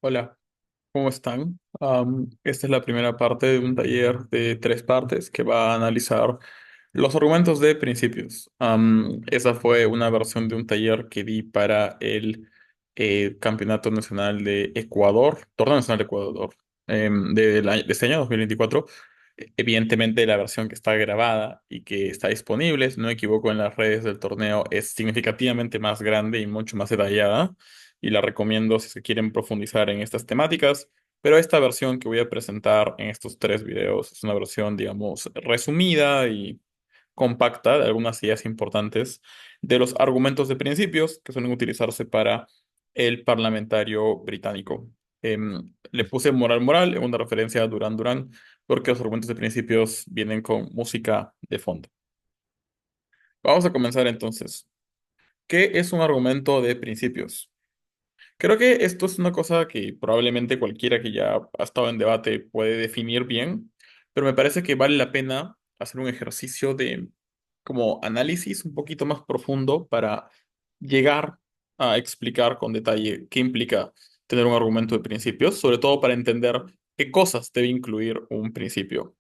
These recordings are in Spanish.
Hola, ¿cómo están? Esta es la primera parte de un taller de tres partes que va a analizar los argumentos de principios. Esa fue una versión de un taller que di para el Campeonato Nacional de Ecuador, Torneo Nacional de Ecuador, de este año 2024. Evidentemente, la versión que está grabada y que está disponible, si no me equivoco, en las redes del torneo es significativamente más grande y mucho más detallada y la recomiendo si se quieren profundizar en estas temáticas. Pero esta versión que voy a presentar en estos tres videos es una versión, digamos, resumida y compacta de algunas ideas importantes de los argumentos de principios que suelen utilizarse para el parlamentario británico. Le puse moral moral en una referencia a Durán Durán porque los argumentos de principios vienen con música de fondo. Vamos a comenzar entonces. ¿Qué es un argumento de principios? Creo que esto es una cosa que probablemente cualquiera que ya ha estado en debate puede definir bien, pero me parece que vale la pena hacer un ejercicio de como análisis un poquito más profundo para llegar a explicar con detalle qué implica tener un argumento de principios, sobre todo para entender qué cosas debe incluir un principio.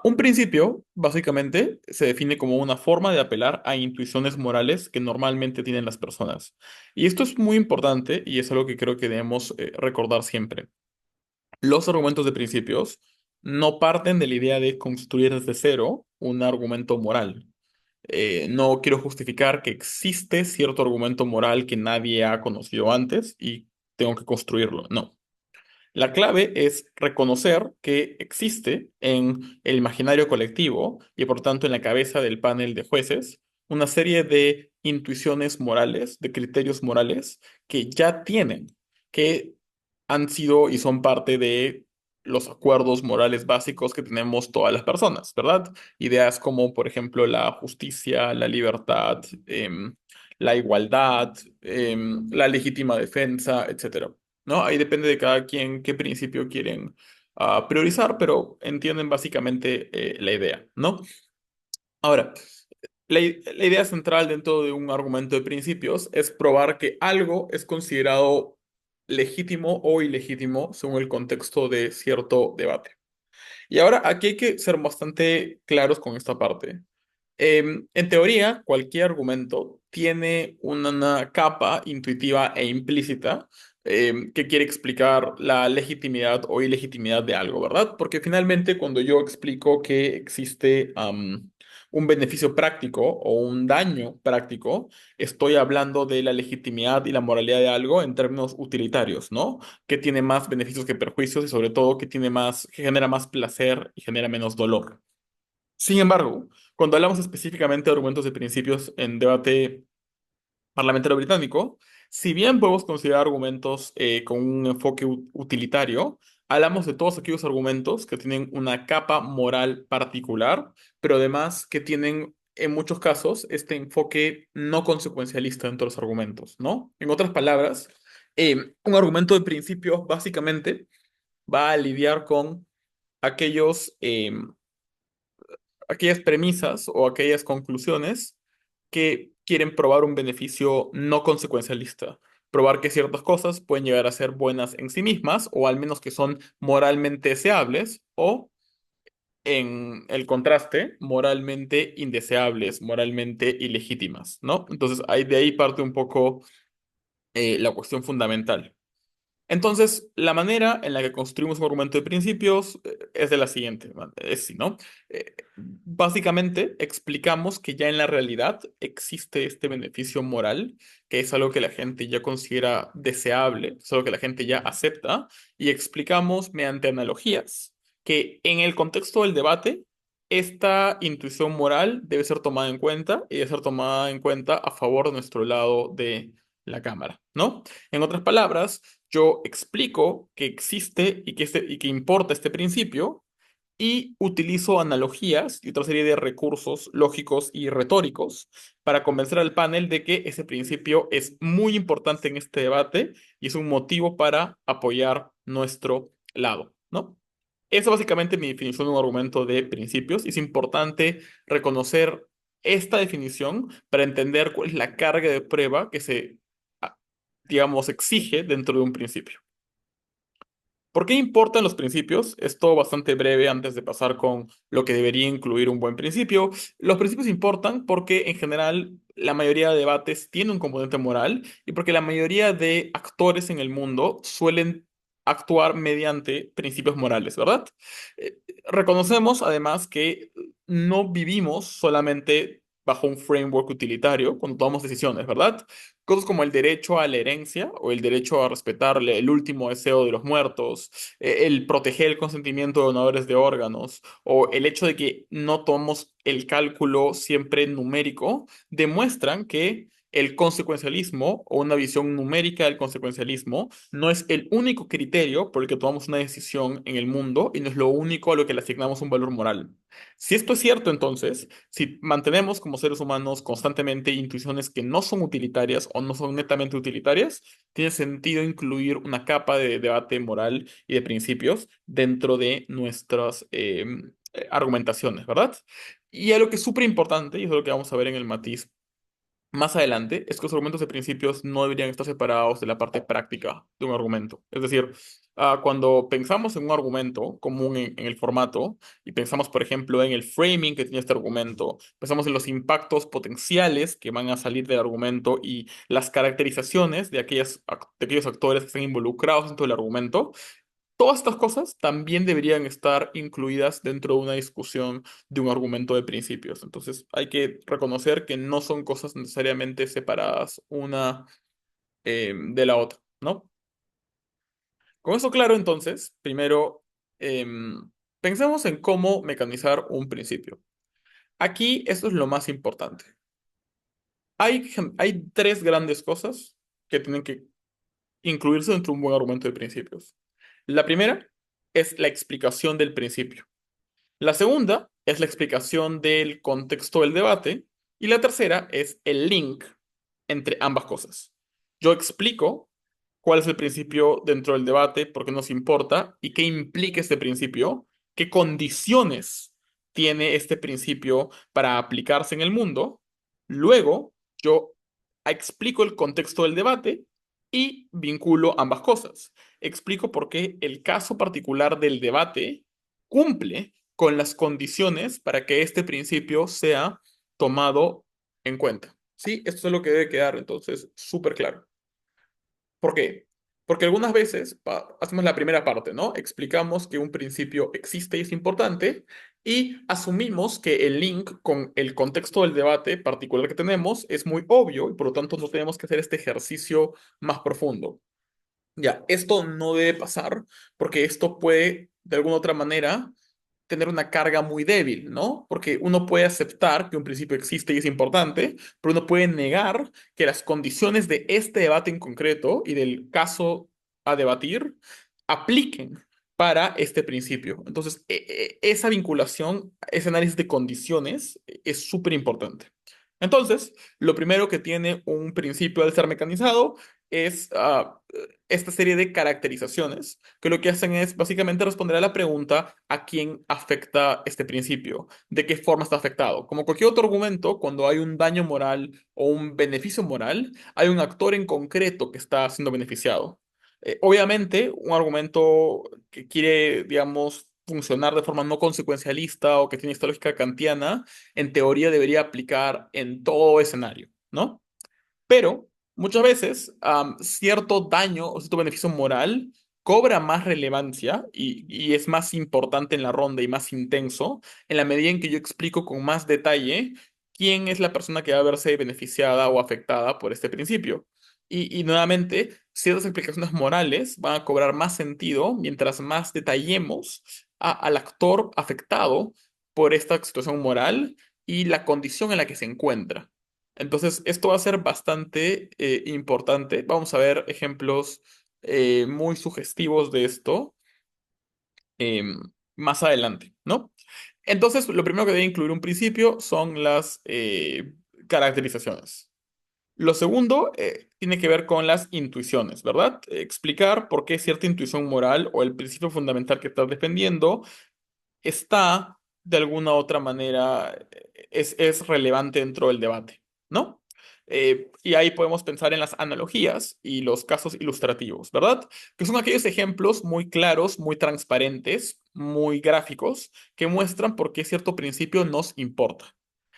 Un principio, básicamente, se define como una forma de apelar a intuiciones morales que normalmente tienen las personas. Y esto es muy importante y es algo que creo que debemos recordar siempre. Los argumentos de principios no parten de la idea de construir desde cero un argumento moral. No quiero justificar que existe cierto argumento moral que nadie ha conocido antes y tengo que construirlo. No. La clave es reconocer que existe en el imaginario colectivo y por tanto en la cabeza del panel de jueces una serie de intuiciones morales, de criterios morales que ya tienen, que han sido y son parte de los acuerdos morales básicos que tenemos todas las personas, ¿verdad? Ideas como, por ejemplo, la justicia, la libertad, la igualdad, la legítima defensa, etcétera. ¿No? Ahí depende de cada quien qué principio quieren priorizar, pero entienden básicamente la idea, ¿no? Ahora, la idea central dentro de un argumento de principios es probar que algo es considerado legítimo o ilegítimo según el contexto de cierto debate. Y ahora aquí hay que ser bastante claros con esta parte. En teoría, cualquier argumento tiene una capa intuitiva e implícita que quiere explicar la legitimidad o ilegitimidad de algo, ¿verdad? Porque finalmente cuando yo explico que existe un beneficio práctico o un daño práctico, estoy hablando de la legitimidad y la moralidad de algo en términos utilitarios, ¿no? Que tiene más beneficios que perjuicios y sobre todo que tiene más, que genera más placer y genera menos dolor. Sin embargo, cuando hablamos específicamente de argumentos de principios en debate parlamentario británico, si bien podemos considerar argumentos con un enfoque utilitario, hablamos de todos aquellos argumentos que tienen una capa moral particular, pero además que tienen en muchos casos este enfoque no consecuencialista dentro de los argumentos, ¿no? En otras palabras, un argumento de principios básicamente va a lidiar con aquellos aquellas premisas o aquellas conclusiones que quieren probar un beneficio no consecuencialista. Probar que ciertas cosas pueden llegar a ser buenas en sí mismas o al menos que son moralmente deseables o, en el contraste, moralmente indeseables, moralmente ilegítimas, ¿no? Entonces, de ahí parte un poco la cuestión fundamental. Entonces, la manera en la que construimos un argumento de principios es de la siguiente, es sí, ¿no? Básicamente, explicamos que ya en la realidad existe este beneficio moral, que es algo que la gente ya considera deseable, es algo que la gente ya acepta, y explicamos mediante analogías que en el contexto del debate, esta intuición moral debe ser tomada en cuenta y debe ser tomada en cuenta a favor de nuestro lado de la cámara, ¿no? En otras palabras, yo explico que existe y que importa este principio y utilizo analogías y otra serie de recursos lógicos y retóricos para convencer al panel de que ese principio es muy importante en este debate y es un motivo para apoyar nuestro lado, ¿no? Esa es básicamente mi definición de un argumento de principios. Y es importante reconocer esta definición para entender cuál es la carga de prueba que se, ah, digamos, exige dentro de un principio. ¿Por qué importan los principios? Esto bastante breve antes de pasar con lo que debería incluir un buen principio. Los principios importan porque en general la mayoría de debates tiene un componente moral y porque la mayoría de actores en el mundo suelen actuar mediante principios morales, ¿verdad? Reconocemos además que no vivimos solamente bajo un framework utilitario cuando tomamos decisiones, ¿verdad? Cosas como el derecho a la herencia o el derecho a respetarle el último deseo de los muertos, el proteger el consentimiento de donadores de órganos o el hecho de que no tomamos el cálculo siempre numérico, demuestran que el consecuencialismo o una visión numérica del consecuencialismo no es el único criterio por el que tomamos una decisión en el mundo y no es lo único a lo que le asignamos un valor moral. Si esto es cierto, entonces, si mantenemos como seres humanos constantemente intuiciones que no son utilitarias o no son netamente utilitarias, tiene sentido incluir una capa de debate moral y de principios dentro de nuestras argumentaciones, ¿verdad? Y algo que es súper importante, y es lo que vamos a ver en el matiz más adelante, es que los argumentos de principios no deberían estar separados de la parte práctica de un argumento. Es decir, cuando pensamos en un argumento común en el formato y pensamos, por ejemplo, en el framing que tiene este argumento, pensamos en los impactos potenciales que van a salir del argumento y las caracterizaciones de de aquellos actores que están involucrados dentro del argumento, todas estas cosas también deberían estar incluidas dentro de una discusión de un argumento de principios. Entonces, hay que reconocer que no son cosas necesariamente separadas una de la otra, ¿no? Con eso claro, entonces, primero, pensemos en cómo mecanizar un principio. Aquí, esto es lo más importante. Hay tres grandes cosas que tienen que incluirse dentro de un buen argumento de principios. La primera es la explicación del principio. La segunda es la explicación del contexto del debate y la tercera es el link entre ambas cosas. Yo explico cuál es el principio dentro del debate, por qué nos importa y qué implica este principio, qué condiciones tiene este principio para aplicarse en el mundo. Luego, yo explico el contexto del debate y vinculo ambas cosas. Explico por qué el caso particular del debate cumple con las condiciones para que este principio sea tomado en cuenta. Sí, esto es lo que debe quedar entonces súper claro. ¿Por qué? Porque algunas veces hacemos la primera parte, ¿no? Explicamos que un principio existe y es importante y asumimos que el link con el contexto del debate particular que tenemos es muy obvio y por lo tanto no tenemos que hacer este ejercicio más profundo. Ya, esto no debe pasar porque esto puede, de alguna otra manera, tener una carga muy débil, ¿no? Porque uno puede aceptar que un principio existe y es importante, pero uno puede negar que las condiciones de este debate en concreto y del caso a debatir apliquen para este principio. Entonces, esa vinculación, ese análisis de condiciones es súper importante. Entonces, lo primero que tiene un principio al ser mecanizado es esta serie de caracterizaciones que lo que hacen es básicamente responder a la pregunta a quién afecta este principio, de qué forma está afectado. Como cualquier otro argumento, cuando hay un daño moral o un beneficio moral, hay un actor en concreto que está siendo beneficiado. Obviamente, un argumento que quiere, digamos, funcionar de forma no consecuencialista o que tiene esta lógica kantiana, en teoría debería aplicar en todo escenario, ¿no? Pero muchas veces cierto daño o cierto beneficio moral cobra más relevancia y es más importante en la ronda y más intenso en la medida en que yo explico con más detalle quién es la persona que va a verse beneficiada o afectada por este principio. Y nuevamente, ciertas explicaciones morales van a cobrar más sentido mientras más detallemos al actor afectado por esta situación moral y la condición en la que se encuentra. Entonces, esto va a ser bastante importante. Vamos a ver ejemplos muy sugestivos de esto em, más adelante, ¿no? Entonces, lo primero que debe incluir un principio son las caracterizaciones. Lo segundo tiene que ver con las intuiciones, ¿verdad? Explicar por qué cierta intuición moral o el principio fundamental que estás defendiendo está de alguna otra manera, es relevante dentro del debate, ¿no? Y ahí podemos pensar en las analogías y los casos ilustrativos, ¿verdad? Que son aquellos ejemplos muy claros, muy transparentes, muy gráficos, que muestran por qué cierto principio nos importa.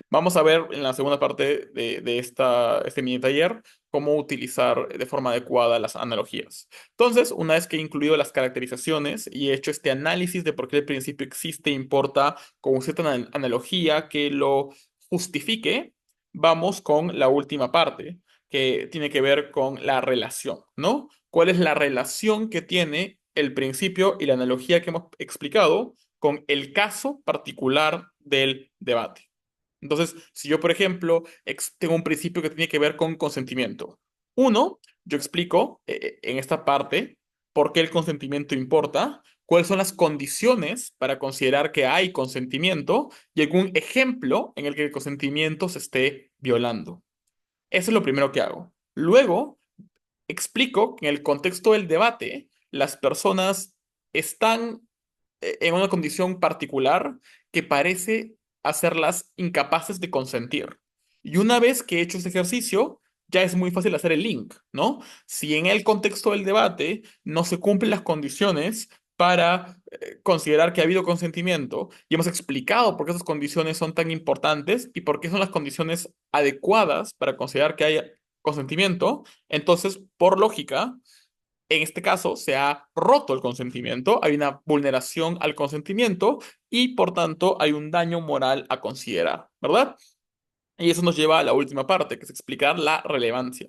Vamos a ver en la segunda parte este mini taller cómo utilizar de forma adecuada las analogías. Entonces, una vez que he incluido las caracterizaciones y he hecho este análisis de por qué el principio existe e importa con cierta analogía que lo justifique, vamos con la última parte, que tiene que ver con la relación, ¿no? ¿Cuál es la relación que tiene el principio y la analogía que hemos explicado con el caso particular del debate? Entonces, si yo, por ejemplo, tengo un principio que tiene que ver con consentimiento. Uno, yo explico en esta parte por qué el consentimiento importa, cuáles son las condiciones para considerar que hay consentimiento y algún ejemplo en el que el consentimiento se esté violando. Eso es lo primero que hago. Luego, explico que en el contexto del debate, las personas están en una condición particular que parece hacerlas incapaces de consentir. Y una vez que he hecho este ejercicio, ya es muy fácil hacer el link, ¿no? Si en el contexto del debate no se cumplen las condiciones para considerar que ha habido consentimiento y hemos explicado por qué esas condiciones son tan importantes y por qué son las condiciones adecuadas para considerar que haya consentimiento, entonces, por lógica, en este caso, se ha roto el consentimiento, hay una vulneración al consentimiento y por tanto hay un daño moral a considerar, ¿verdad? Y eso nos lleva a la última parte, que es explicar la relevancia.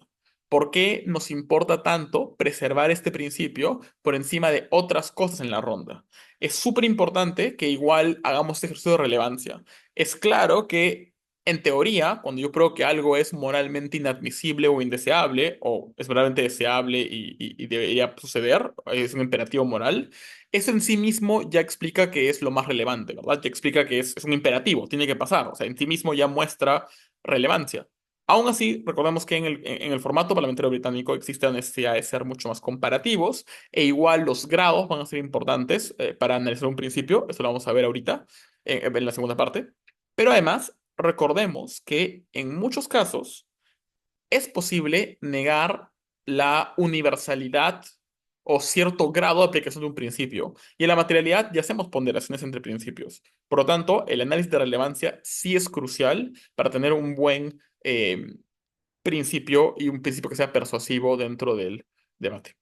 ¿Por qué nos importa tanto preservar este principio por encima de otras cosas en la ronda? Es súper importante que igual hagamos este ejercicio de relevancia. Es claro que, en teoría, cuando yo creo que algo es moralmente inadmisible o indeseable, o es moralmente deseable y debería suceder, es un imperativo moral, eso en sí mismo ya explica que es lo más relevante, ¿verdad? Ya explica que es un imperativo, tiene que pasar. O sea, en sí mismo ya muestra relevancia. Aún así, recordemos que en el formato parlamentario británico existe la necesidad de ser mucho más comparativos e igual los grados van a ser importantes para analizar un principio, eso lo vamos a ver ahorita en la segunda parte, pero además recordemos que en muchos casos es posible negar la universalidad o cierto grado de aplicación de un principio. Y en la materialidad ya hacemos ponderaciones entre principios. Por lo tanto, el análisis de relevancia sí es crucial para tener un buen principio y un principio que sea persuasivo dentro del debate.